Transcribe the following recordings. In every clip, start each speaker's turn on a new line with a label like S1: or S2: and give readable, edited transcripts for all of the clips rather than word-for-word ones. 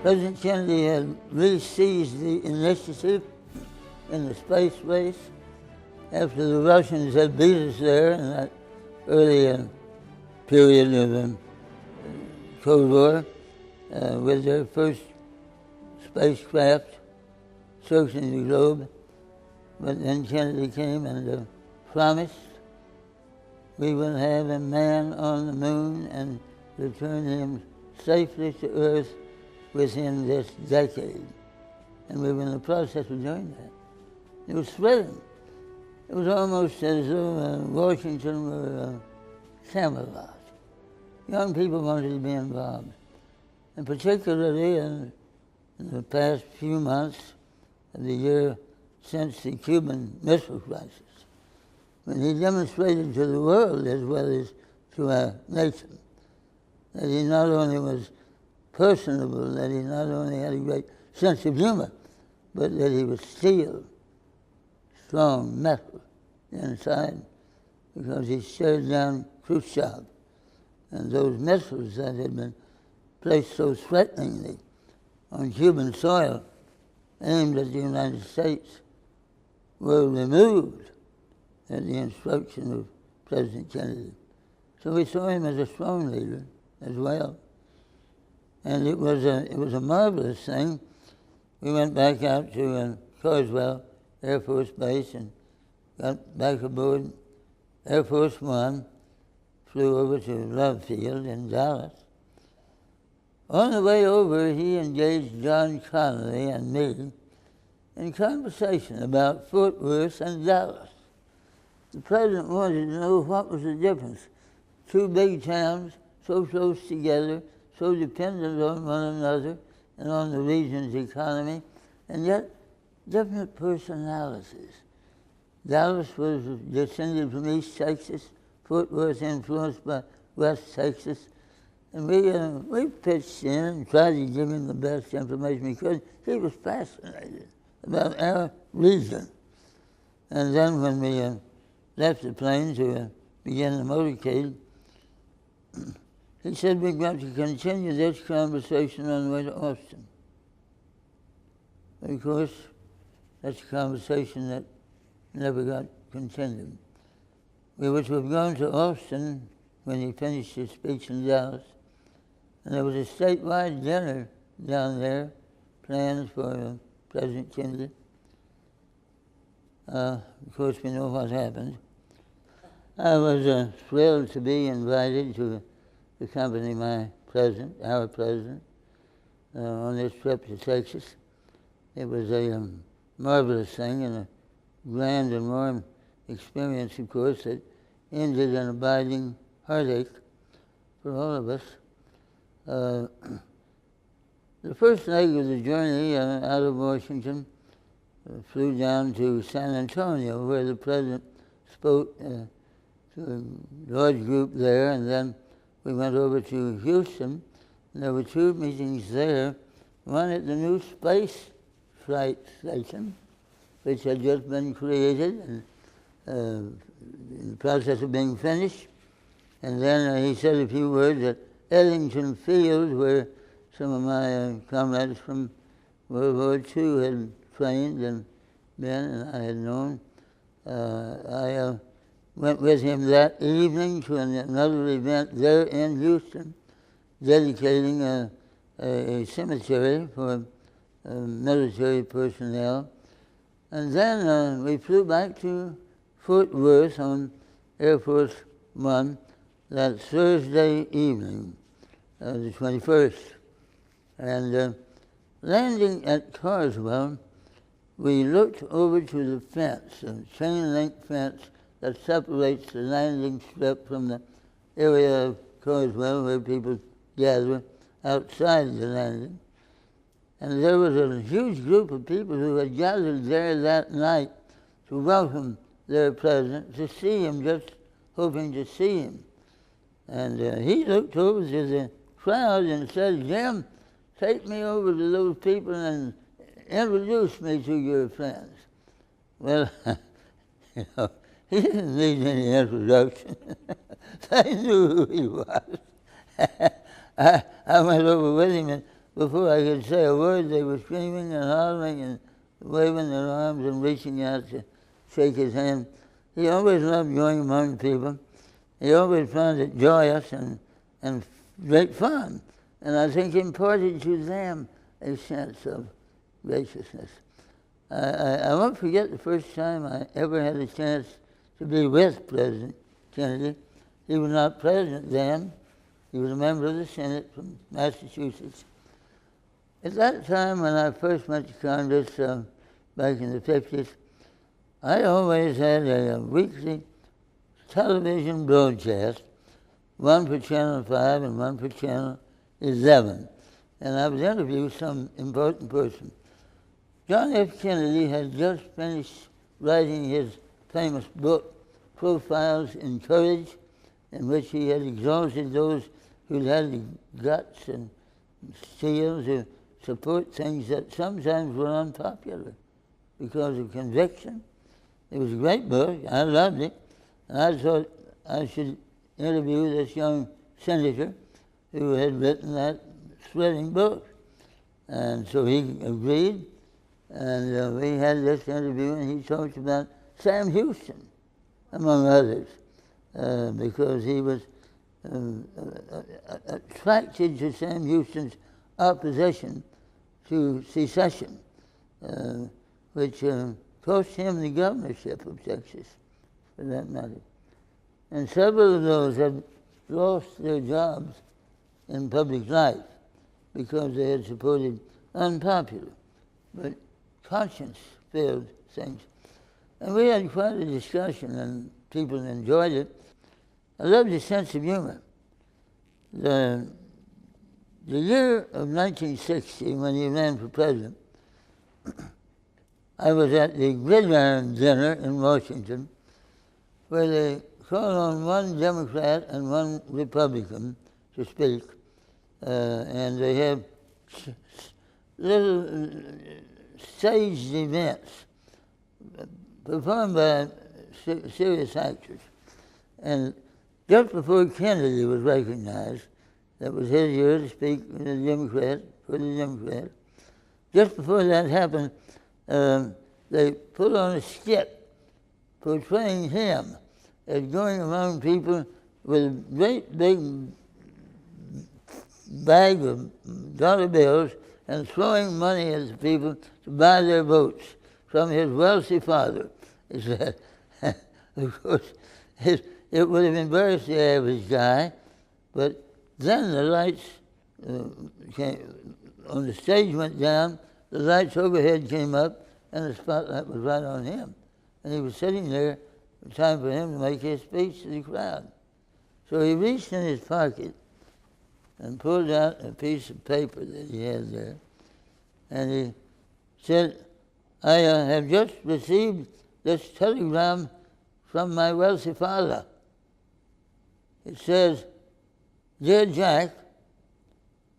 S1: President Kennedy had really seized the initiative in the space race after the Russians had beat us there in that early period of Cold War with their first spacecraft circling the globe. But then Kennedy came and promised we would have a man on the moon and return him safely to Earth within this decade. And we were in the process of doing that. It was thrilling. It was almost as though Washington were Camelot. Young people wanted to be involved. And particularly in the past few months of the year since the Cuban Missile Crisis, when he demonstrated to the world as well as to our nation that he not only was personable, that he not only had a great sense of humor, but that he was steel, strong metal inside, because he stared down Khrushchev and those missiles that had been placed so threateningly on Cuban soil aimed at the United States were removed at the instruction of President Kennedy. So we saw him as a strong leader as well. And it was a marvelous thing. We went back out to Carswell Air Force Base and got back aboard Air Force One, flew over to Love Field in Dallas. On the way over, he engaged John Connally and me in conversation about Fort Worth and Dallas. The president wanted to know what was the difference. Two big towns, so close together, so dependent on one another and on the region's economy, and yet different personalities. Dallas was descended from East Texas, Fort Worth influenced by West Texas, and we pitched in and tried to give him the best information we could. He was fascinated about our region. And then when we left the plane to begin the motorcade, he said we've got to continue this conversation on the way to Austin. Of course, that's a conversation that never got continued. We were to have gone to Austin when he finished his speech in Dallas, and there was a statewide dinner down there planned for President Kennedy. Of course, we know what happened. I was thrilled to be invited to accompany my president, our president, on this trip to Texas. It was a marvelous thing and a grand and warm experience, of course, that ended in abiding heartache for all of us. The first leg of the journey out of Washington flew down to San Antonio, where the president spoke to a large group there, and then we went over to Houston, and there were two meetings there, one at the new space flight station, which had just been created and in the process of being finished. And then he said a few words at Ellington Field, where some of my comrades from World War II had trained and been, and I had known. I went with him that evening to another event there in Houston, dedicating a cemetery for military personnel. And then we flew back to Fort Worth on Air Force One that Thursday evening, the 21st. And landing at Carswell, we looked over to the fence, a chain-link fence that separates the landing strip from the area of Carswell where people gather outside the landing. And there was a huge group of people who had gathered there that night to welcome their president, to see him, just hoping to see him. And he looked over to the crowd and said, "Jim, take me over to those people and introduce me to your friends." Well, you know, he didn't need any introduction. They knew who he was. I went over with him, and before I could say a word, they were screaming and hollering and waving their arms and reaching out to shake his hand. He always loved going among people. He always found it joyous and great fun. And I think imparted to them a sense of graciousness. I won't forget the first time I ever had a chance to be with President Kennedy. He was not president then. He was a member of the Senate from Massachusetts. At that time, when I first went to Congress back in the 50s, I always had a weekly television broadcast, one for Channel 5 and one for Channel 11. And I would interview some important person. John F. Kennedy had just finished writing his famous book, Profiles in Courage, in which he had exalted those who had the guts and steel to support things that sometimes were unpopular because of conviction. It was a great book. I loved it. And I thought I should interview this young senator who had written that thrilling book. And so he agreed, and we had this interview, and he talked about Sam Houston, among others, because he was attracted to Sam Houston's opposition to secession, which cost him the governorship of Texas, for that matter. And several of those have lost their jobs in public life because they had supported unpopular but conscience-filled things. And we had quite a discussion, and people enjoyed it. I loved his sense of humor. The year of 1960, when he ran for president, I was at the Gridiron Dinner in Washington, where they called on one Democrat and one Republican to speak, and they have little staged events performed by serious actors. And just before Kennedy was recognized, that was his year to speak for the Democrat. Just before that happened, they put on a skit portraying him as going among people with a great big bag of dollar bills and throwing money at the people to buy their votes from his wealthy father. He said, of course, it would have embarrassed the average guy, but then the lights on the stage went down, the lights overhead came up, and the spotlight was right on him. And he was sitting there, time for him to make his speech to the crowd. So he reached in his pocket and pulled out a piece of paper that he had there, and he said, I have just received this telegram from my wealthy father. It says, Dear Jack,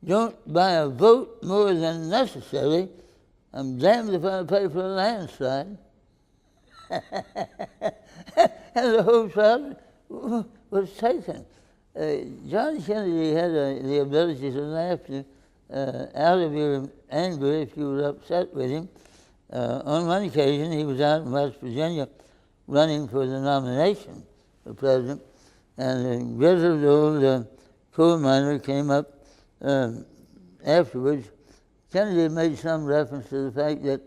S1: don't buy a vote more than necessary. I'm damned if I'll pay for a landslide. And the whole crowd was taken. John Kennedy had the ability to laugh you out of your anger if you were upset with him. On one occasion, he was out in West Virginia running for the nomination for president, and a grizzled old coal miner came up afterwards. Kennedy made some reference to the fact that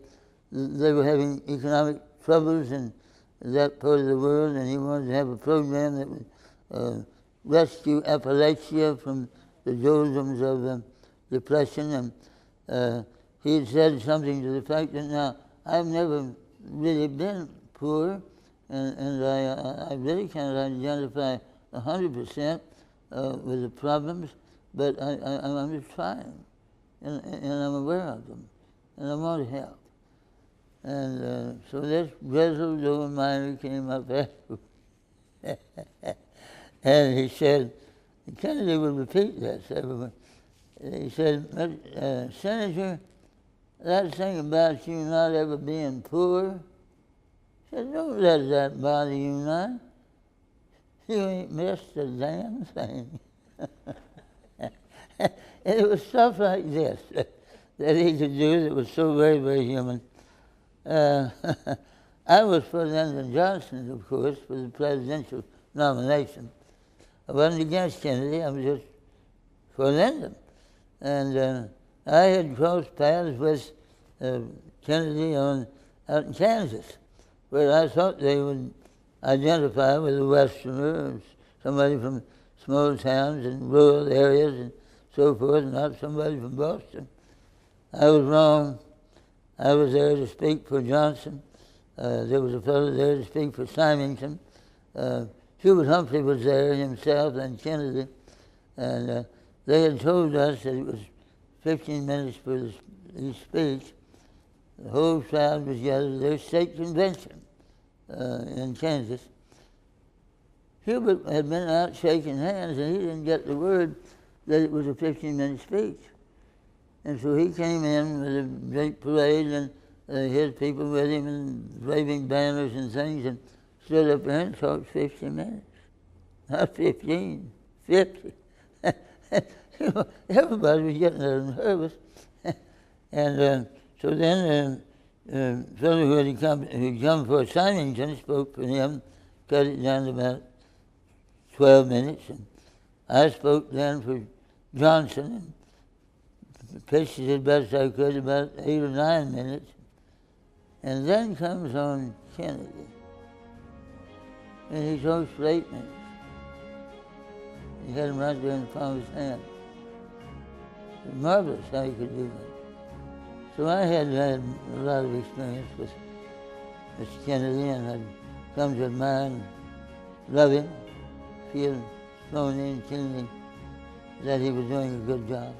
S1: they were having economic troubles in that part of the world, and he wanted to have a program that would rescue Appalachia from the doldrums of depression. And he had said something to the fact that, now, I've never really been poor, and I really can't identify 100% with the problems, but I'm just trying, and I'm aware of them, and I want to help. And so this grizzled old miner came up after, and he said, Kennedy would repeat this everywhere. He said, Senator, that thing about you not ever being poor, he said, don't let that bother you none. You ain't missed a damn thing. And it was stuff like this that he could do that was so very, very human. I was for Lyndon Johnson, of course, for the presidential nomination. I wasn't against Kennedy, I was just for Lyndon. And I had crossed paths with Kennedy out in Kansas, where I thought they would identify with a Westerner, or somebody from small towns and rural areas and so forth, not somebody from Boston. I was wrong. I was there to speak for Johnson. There was a fellow there to speak for Symington. Hubert Humphrey was there himself and Kennedy. And they had told us that it was 15 minutes for the speech. The whole crowd was gathered at their state convention in Kansas. Hubert had been out shaking hands, and he didn't get the word that it was a 15-minute speech. And so he came in with a great parade, and his people with him, and waving banners and things, and stood up there and talked 50 minutes. Not 15, 50. You know, everybody was getting a little nervous. And so then the fellow who had come for Symington spoke for him, cut it down to about 12 minutes. And I spoke then for Johnson and pitched it as best I could about 8 or 9 minutes. And then comes on Kennedy. And he talks for 8 minutes. He had him right there in the palm of his hand. It was marvelous how he could do that. So I had a lot of experience with Mr. Kennedy, and I'd come to admire and love him, feel strongly and keenly that he was doing a good job.